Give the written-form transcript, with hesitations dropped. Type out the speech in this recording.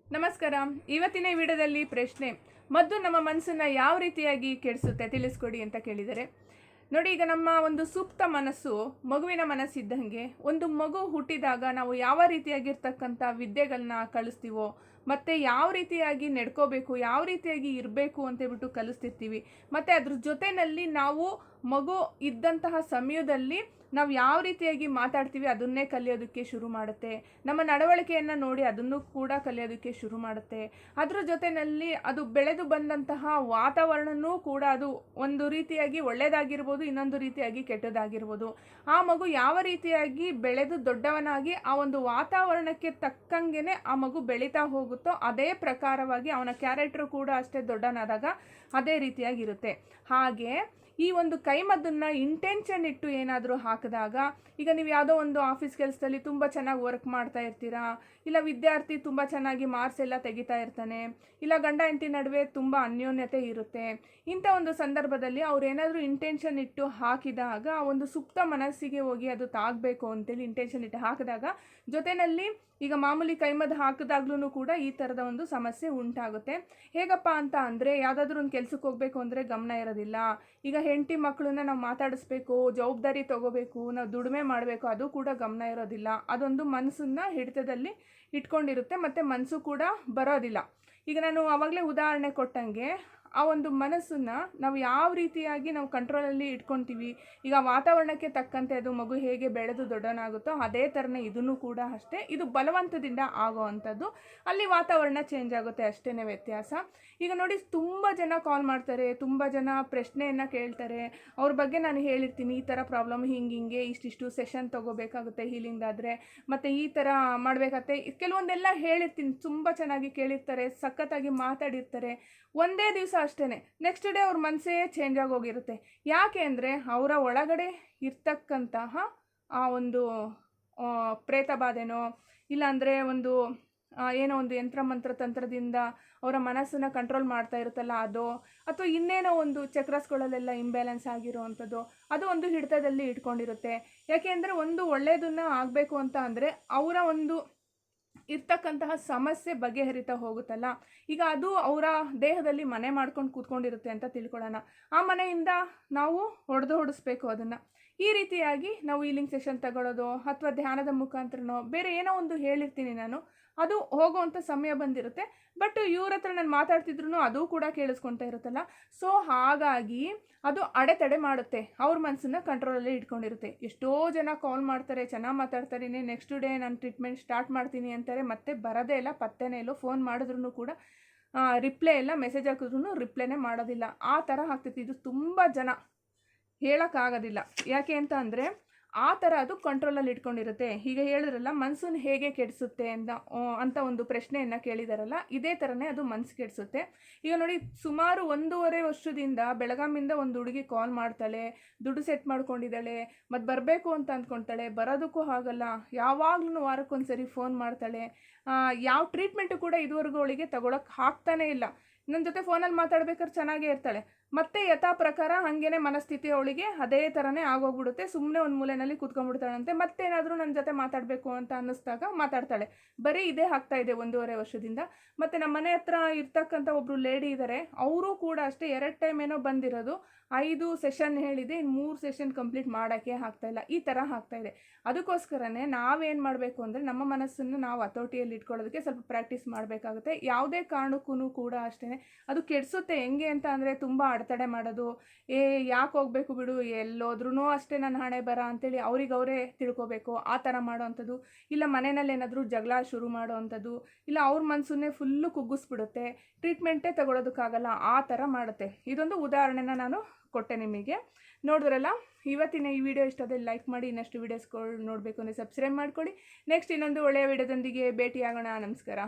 ನಮಸ್ಕಾರ. ಇವತ್ತಿನ ವಿಡಿಯೋದಲ್ಲಿ ಪ್ರಶ್ನೆ, ಮದ್ದು ನಮ್ಮ ಮನಸ್ಸನ್ನು ಯಾವ ರೀತಿಯಾಗಿ ಕೆಡಿಸುತ್ತೆ ತಿಳಿಸ್ಕೊಡಿ ಅಂತ ಕೇಳಿದರೆ, ನೋಡಿ, ಈಗ ನಮ್ಮ ಒಂದು ಸುಪ್ತ ಮನಸ್ಸು ಮಗುವಿನ ಮನಸ್ಸಿದ್ದಂಗೆ. ಒಂದು ಮಗು ಹುಟ್ಟಿದಾಗ ನಾವು ಯಾವ ರೀತಿಯಾಗಿರ್ತಕ್ಕಂಥ ವಿದ್ಯೆಗಳನ್ನ ಕಲಿಸ್ತೀವೋ, ಮತ್ತು ಯಾವ ರೀತಿಯಾಗಿ ನಡ್ಕೋಬೇಕು, ಯಾವ ರೀತಿಯಾಗಿ ಇರಬೇಕು ಅಂತೇಳ್ಬಿಟ್ಟು ಕಲಿಸ್ತಿರ್ತೀವಿ. ಮತ್ತು ಅದ್ರ ಜೊತೆಯಲ್ಲಿ ನಾವು ಮಗು ಇದ್ದಂತಹ ಸಮಯದಲ್ಲಿ ನಾವು ಯಾವ ರೀತಿಯಾಗಿ ಮಾತಾಡ್ತೀವಿ ಅದನ್ನೇ ಕಲಿಯೋದಕ್ಕೆ ಶುರು ಮಾಡುತ್ತೆ. ನಮ್ಮ ನಡವಳಿಕೆಯನ್ನು ನೋಡಿ ಅದನ್ನು ಕೂಡ ಕಲಿಯೋದಕ್ಕೆ ಶುರು ಮಾಡುತ್ತೆ. ಅದರ ಜೊತೆಯಲ್ಲಿ ಅದು ಬೆಳೆದು ಬಂದಂತಹ ವಾತಾವರಣವೂ ಕೂಡ ಅದು ಒಂದು ರೀತಿಯಾಗಿ ಒಳ್ಳೆಯದಾಗಿರ್ಬೋದು, ಇನ್ನೊಂದು ರೀತಿಯಾಗಿ ಕೆಟ್ಟದಾಗಿರ್ಬೋದು. ಆ ಮಗು ಯಾವ ರೀತಿಯಾಗಿ ಬೆಳೆದು ದೊಡ್ಡವನಾಗಿ ಆ ಒಂದು ವಾತಾವರಣಕ್ಕೆ ತಕ್ಕಂಗೆ ಆ ಮಗು ಬೆಳೀತಾ ಹೋಗುತ್ತೋ ಅದೇ ಪ್ರಕಾರವಾಗಿ ಅವನ ಕ್ಯಾರೆಕ್ಟರ್ ಕೂಡ ಅಷ್ಟೇ ದೊಡ್ಡನಾದಾಗ ಅದೇ ರೀತಿಯಾಗಿರುತ್ತೆ. ಹಾಗೆ ಈ ಒಂದು ಕೈಮದ್ದನ್ನು ಇಂಟೆನ್ಷನ್ ಇಟ್ಟು ಏನಾದರೂ ಹಾಕಿದಾಗ, ಈಗ ನೀವು ಯಾವುದೋ ಒಂದು ಆಫೀಸ್ ಕೆಲಸದಲ್ಲಿ ತುಂಬ ಚೆನ್ನಾಗಿ ವರ್ಕ್ ಮಾಡ್ತಾ ಇರ್ತೀರಾ, ಇಲ್ಲ ವಿದ್ಯಾರ್ಥಿ ತುಂಬ ಚೆನ್ನಾಗಿ ಮಾರ್ಕ್ಸ್ ಎಲ್ಲ ತೆಗಿತಾ ಇರ್ತಾನೆ, ಇಲ್ಲ ಗಂಡ ಹೆಂಡತಿ ನಡುವೆ ತುಂಬ ಅನ್ಯೋನ್ಯತೆ ಇರುತ್ತೆ. ಇಂಥ ಒಂದು ಸಂದರ್ಭದಲ್ಲಿ ಅವ್ರೇನಾದರೂ ಇಂಟೆನ್ಷನ್ ಇಟ್ಟು ಹಾಕಿದಾಗ ಆ ಒಂದು ಸುಪ್ತ ಮನಸ್ಸಿಗೆ ಹೋಗಿ ಅದು ತಾಗಬೇಕು ಅಂತೇಳಿ ಇಂಟೆನ್ಷನ್ ಇಟ್ಟು ಹಾಕಿದಾಗ, ಜೊತೆಯಲ್ಲಿ ಈಗ ಮಾಮೂಲಿ ಕೈಮದ್ದು ಹಾಕಿದಾಗ್ಲೂ ಕೂಡ ಈ ಥರದ ಒಂದು ಸಮಸ್ಯೆ ಉಂಟಾಗುತ್ತೆ. ಹೇಗಪ್ಪ ಅಂತ ಅಂದರೆ, ಯಾವುದಾದ್ರೂ ಒಂದು ಕೆಲ್ಸಕ್ಕೆ ಹೋಗಬೇಕು ಅಂದರೆ ಗಮನ ಇರೋದಿಲ್ಲ. ಈಗ ಹೆಂಡತಿ ಮಕ್ಕಳನ್ನ ನಾವು ಮಾತಾಡಿಸ್ಬೇಕು, ಜವಾಬ್ದಾರಿ ತೊಗೋಬೇಕು, ನಾವು ದುಡಿಮೆ ಮಾಡಬೇಕು, ಅದು ಕೂಡ ಗಮನ ಇರೋದಿಲ್ಲ. ಅದೊಂದು ಮನಸ್ಸನ್ನು ಹಿಡಿತದಲ್ಲಿ ಇಟ್ಕೊಂಡಿರುತ್ತೆ, ಮತ್ತು ಮನಸ್ಸು ಕೂಡ ಬರೋದಿಲ್ಲ. ಈಗ ನಾನು ಆವಾಗಲೇ ಉದಾಹರಣೆ ಕೊಟ್ಟಂಗೆ, ಆ ಒಂದು ಮನಸ್ಸನ್ನು ನಾವು ಯಾವ ರೀತಿಯಾಗಿ ನಾವು ಕಂಟ್ರೋಲಲ್ಲಿ ಇಟ್ಕೊತೀವಿ, ಈಗ ವಾತಾವರಣಕ್ಕೆ ತಕ್ಕಂತೆ ಅದು ಮಗು ಹೇಗೆ ಬೆಳೆದು ದೊಡ್ಡವನಾಗುತ್ತೋ ಅದೇ ಥರನೇ ಇದನ್ನು ಕೂಡ ಅಷ್ಟೇ. ಇದು ಬಲವಂತದಿಂದ ಆಗೋ ಅಂಥದ್ದು, ಅಲ್ಲಿ ವಾತಾವರಣ ಚೇಂಜ್ ಆಗುತ್ತೆ, ಅಷ್ಟೇ ವ್ಯತ್ಯಾಸ. ಈಗ ನೋಡಿ, ತುಂಬ ಜನ ಕಾಲ್ ಮಾಡ್ತಾರೆ, ತುಂಬ ಜನ ಪ್ರಶ್ನೆಯನ್ನು ಕೇಳ್ತಾರೆ. ಅವ್ರ ಬಗ್ಗೆ ನಾನು ಹೇಳಿರ್ತೀನಿ, ಈ ಥರ ಪ್ರಾಬ್ಲಮ್ ಹಿಂಗೆ ಇಷ್ಟಿಷ್ಟು ಸೆಷನ್ ತೊಗೋಬೇಕಾಗುತ್ತೆ ಹೀಲಿಂಗಾದರೆ, ಮತ್ತು ಈ ಥರ ಮಾಡಬೇಕಾಗತ್ತೆ, ಕೆಲವೊಂದೆಲ್ಲ ಹೇಳಿರ್ತೀನಿ. ತುಂಬ ಚೆನ್ನಾಗಿ ಕೇಳಿರ್ತಾರೆ, ಸಖತ್ತಾಗಿ ಮಾತಾಡಿರ್ತಾರೆ. ಒಂದೇ ದಿವಸ ಅಷ್ಟೇ, ನೆಕ್ಸ್ಟ್ ಡೇ ಅವ್ರ ಮನಸ್ಸೇ ಚೇಂಜ್ ಆಗೋಗಿರುತ್ತೆ. ಯಾಕೆ ಅಂದರೆ ಅವರ ಒಳಗಡೆ ಇರ್ತಕ್ಕಂತಹ ಆ ಒಂದು ಪ್ರೇತ ಬಾಧೆನೋ, ಇಲ್ಲಾಂದರೆ ಒಂದು ಏನೋ ಒಂದು ಯಂತ್ರ ಮಂತ್ರ ತಂತ್ರದಿಂದ ಅವರ ಮನಸ್ಸನ್ನು ಕಂಟ್ರೋಲ್ ಮಾಡ್ತಾ ಇರುತ್ತಲ್ಲ ಅದೋ, ಅಥವಾ ಇನ್ನೇನೋ ಒಂದು ಚಕ್ರಸ್ಗಳಲ್ಲೆಲ್ಲ ಇಂಬ್ಯಾಲೆನ್ಸ್ ಆಗಿರೋ ಅಂಥದ್ದು, ಅದು ಒಂದು ಹಿಡಿತದಲ್ಲಿ ಇಟ್ಕೊಂಡಿರುತ್ತೆ. ಯಾಕೆ ಅಂದರೆ ಒಂದು ಒಳ್ಳೆಯದನ್ನು ಆಗಬೇಕು ಅಂತ ಅಂದರೆ ಅವರ ಒಂದು ಇರ್ತಕ್ಕಂತಹ ಸಮಸ್ಯೆ ಬಗೆಹರಿತಾ ಹೋಗುತ್ತಲ್ಲ, ಈಗ ಅದು ಅವರ ದೇಹದಲ್ಲಿ ಮನೆ ಮಾಡ್ಕೊಂಡು ಕೂತ್ಕೊಂಡಿರುತ್ತೆ ಅಂತ ತಿಳ್ಕೊಳ್ಳೋಣ. ಆ ಮನೆಯಿಂದ ನಾವು ಹೊಡೆಸ್ಬೇಕು ಅದನ್ನು. ಈ ರೀತಿಯಾಗಿ ನಾವು ಹೀಲಿಂಗ್ ಸೆಷನ್ ತಗೊಳ್ಳೋದು, ಅಥವಾ ಧ್ಯಾನದ ಮುಖಾಂತರನೋ ಬೇರೆ ಏನೋ ಒಂದು ಹೇಳಿರ್ತೀನಿ ನಾನು, ಅದು ಹೋಗುವಂಥ ಸಮಯ ಬಂದಿರುತ್ತೆ. ಬಟ್ ಇವ್ರ ಹತ್ರ ನಾನು ಮಾತಾಡ್ತಿದ್ರು ಅದು ಕೂಡ ಕೇಳಿಸ್ಕೊಳ್ತಾ ಇರುತ್ತಲ್ಲ. ಸೊ ಹಾಗಾಗಿ ಅದು ಅಡೆತಡೆ ಮಾಡುತ್ತೆ, ಅವ್ರ ಮನಸ್ಸನ್ನು ಕಂಟ್ರೋಲಲ್ಲಿ ಇಟ್ಕೊಂಡಿರುತ್ತೆ. ಎಷ್ಟೋ ಜನ ಕಾಲ್ ಮಾಡ್ತಾರೆ, ಚೆನ್ನಾಗಿ ಮಾತಾಡ್ತಾರೆ, ನೆಕ್ಸ್ಟ್ ಡೇ ನಾನು ಟ್ರೀಟ್ಮೆಂಟ್ ಸ್ಟಾರ್ಟ್ ಮಾಡ್ತೀನಿ ಅಂತಾರೆ, ಮತ್ತೆ ಬರೋದೇ ಇಲ್ಲ, ಪತ್ತೆನೇ ಇಲ್ಲ. ಫೋನ್ ಮಾಡಿದ್ರು ಕೂಡ ರಿಪ್ಲೈ ಇಲ್ಲ, ಮೆಸೇಜ್ ಹಾಕಿದ್ರು ರಿಪ್ಲೈನೇ ಮಾಡೋದಿಲ್ಲ. ಆ ಥರ ಆಗ್ತೈತಿ. ಇದು ತುಂಬ ಜನ ಹೇಳೋಕ್ಕಾಗೋದಿಲ್ಲ. ಯಾಕೆ ಅಂತ ಅಂದರೆ ಆ ಥರ ಅದು ಕಂಟ್ರೋಲಲ್ಲಿ ಇಟ್ಕೊಂಡಿರುತ್ತೆ. ಈಗ ಹೇಳಿದ್ರಲ್ಲ, ಮನಸ್ಸನ್ನು ಹೇಗೆ ಕೆಡಿಸುತ್ತೆ ಅಂತ ಒಂದು ಪ್ರಶ್ನೆಯನ್ನು ಕೇಳಿದಾರಲ್ಲ, ಇದೇ ಥರನೇ ಅದು ಮನಸ್ಸು ಕೆಡಿಸುತ್ತೆ. ಈಗ ನೋಡಿ, ಸುಮಾರು 1.5 ವರ್ಷದಿಂದ ಬೆಳಗಾಮಿಂದ ಒಂದು ಹುಡುಗಿ ಕಾಲ್ ಮಾಡ್ತಾಳೆ, ದುಡ್ಡು ಸೆಟ್ ಮಾಡ್ಕೊಂಡಿದ್ದಾಳೆ, ಮತ್ತು ಬರಬೇಕು ಅಂತ ಅಂದ್ಕೊಳ್ತಾಳೆ, ಬರೋದಕ್ಕೂ ಆಗಲ್ಲ. ಯಾವಾಗ್ಲೂ ವಾರಕ್ಕೊಂದ್ಸರಿ ಫೋನ್ ಮಾಡ್ತಾಳೆ. ಯಾವ ಟ್ರೀಟ್ಮೆಂಟು ಕೂಡ ಇದುವರೆಗೂ ಅವಳಿಗೆ ತಗೊಳಕ್ಕೆ ಆಗ್ತಾನೇ ಇಲ್ಲ. ನನ್ನ ಜೊತೆ ಫೋನಲ್ಲಿ ಮಾತಾಡ್ಬೇಕಾದ್ರೆ ಚೆನ್ನಾಗೇ ಇರ್ತಾಳೆ, ಮತ್ತೆ ಯಥಾ ಪ್ರಕಾರ ಹಾಗೇನೆ ಮನಸ್ಥಿತಿ ಅವಳಿಗೆ ಅದೇ ಥರನೇ ಆಗೋಗ್ಬಿಡುತ್ತೆ. ಸುಮ್ಮನೆ ಒಂದು ಮೂಲೆಯಲ್ಲಿ ಕೂತ್ಕೊಂಡ್ಬಿಡ್ತಾಳಂತೆ. ಮತ್ತೇನಾದರೂ ನನ್ನ ಜೊತೆ ಮಾತಾಡಬೇಕು ಅಂತ ಅನ್ನಿಸ್ದಾಗ ಮಾತಾಡ್ತಾಳೆ. ಬರೀ ಇದೇ ಆಗ್ತಾ ಇದೆ 1.5 ವರ್ಷದಿಂದ. ಮತ್ತು ನಮ್ಮ ಮನೆ ಹತ್ರ ಇರ್ತಕ್ಕಂಥ ಒಬ್ಬರು ಲೇಡಿ ಇದ್ದಾರೆ, ಅವರು ಕೂಡ ಅಷ್ಟೇ 2 ಟೈಮ್ ಏನೋ ಬಂದಿರೋದು. 5 ಸೆಷನ್ ಹೇಳಿದೆ, ಇನ್ನು 3 ಸೆಷನ್ ಕಂಪ್ಲೀಟ್ ಮಾಡೋಕ್ಕೆ ಆಗ್ತಾಯಿಲ್ಲ. ಈ ಥರ ಆಗ್ತಾಯಿದೆ. ಅದಕ್ಕೋಸ್ಕರನೇ ನಾವೇನು ಮಾಡಬೇಕು ಅಂದರೆ, ನಮ್ಮ ಮನಸ್ಸನ್ನು ನಾವು ಹತೋಟಿಯಲ್ಲಿ ಇಟ್ಕೊಳ್ಳೋದಕ್ಕೆ ಸ್ವಲ್ಪ ಪ್ರಾಕ್ಟೀಸ್ ಮಾಡಬೇಕಾಗುತ್ತೆ. ಯಾವುದೇ ಕಾರಣಕ್ಕೂ ಕೂಡ ಅಷ್ಟೇ ಅದು ಕೆಡಿಸುತ್ತೆ. ಹೆಂಗೆ ಅಂತ ಅಂದರೆ, ತುಂಬ ಅಡೆತಡೆ ಮಾಡೋದು, ಯಾಕೆ ಹೋಗಬೇಕು ಬಿಡು, ಎಲ್ಲೋದ್ರೂ ಅಷ್ಟೇ ನನ್ನ ಹಣೆ ಬರ ಅಂತೇಳಿ ಅವರೇ ತಿಳ್ಕೊಬೇಕು, ಆ ಥರ ಮಾಡೋ ಅಂಥದ್ದು. ಇಲ್ಲ ಮನೆಯಲ್ಲಿ ಏನಾದರೂ ಜಗಳ ಶುರು ಮಾಡೋ ಅಂಥದ್ದು, ಇಲ್ಲ ಅವ್ರ ಮನಸ್ಸನ್ನೇ ಫುಲ್ಲು ಕುಗ್ಗಿಸ್ಬಿಡುತ್ತೆ, ಟ್ರೀಟ್ಮೆಂಟೇ ತಗೊಳ್ಳೋದಕ್ಕಾಗಲ್ಲ, ಆ ಥರ ಮಾಡುತ್ತೆ. ಇದೊಂದು ಉದಾಹರಣೆನ ನಾನು ಕೊಟ್ಟೆ ನಿಮಗೆ. ನೋಡಿದ್ರಲ್ಲ, ಇವತ್ತಿನ ಈ ವಿಡಿಯೋ ಇಷ್ಟದಲ್ಲಿ ಲೈಕ್ ಮಾಡಿ. ಇನ್ನಷ್ಟು ವೀಡಿಯೋಸ್ಗಳು ನೋಡಬೇಕು ಅಂದರೆ ಸಬ್ಸ್ಕ್ರೈಬ್ ಮಾಡ್ಕೊಳ್ಳಿ. ನೆಕ್ಸ್ಟ್ ಇನ್ನೊಂದು ಒಳ್ಳೆಯ ವಿಡಿಯೋದೊಂದಿಗೆ ಭೇಟಿಯಾಗೋಣ. ನಮಸ್ಕಾರ.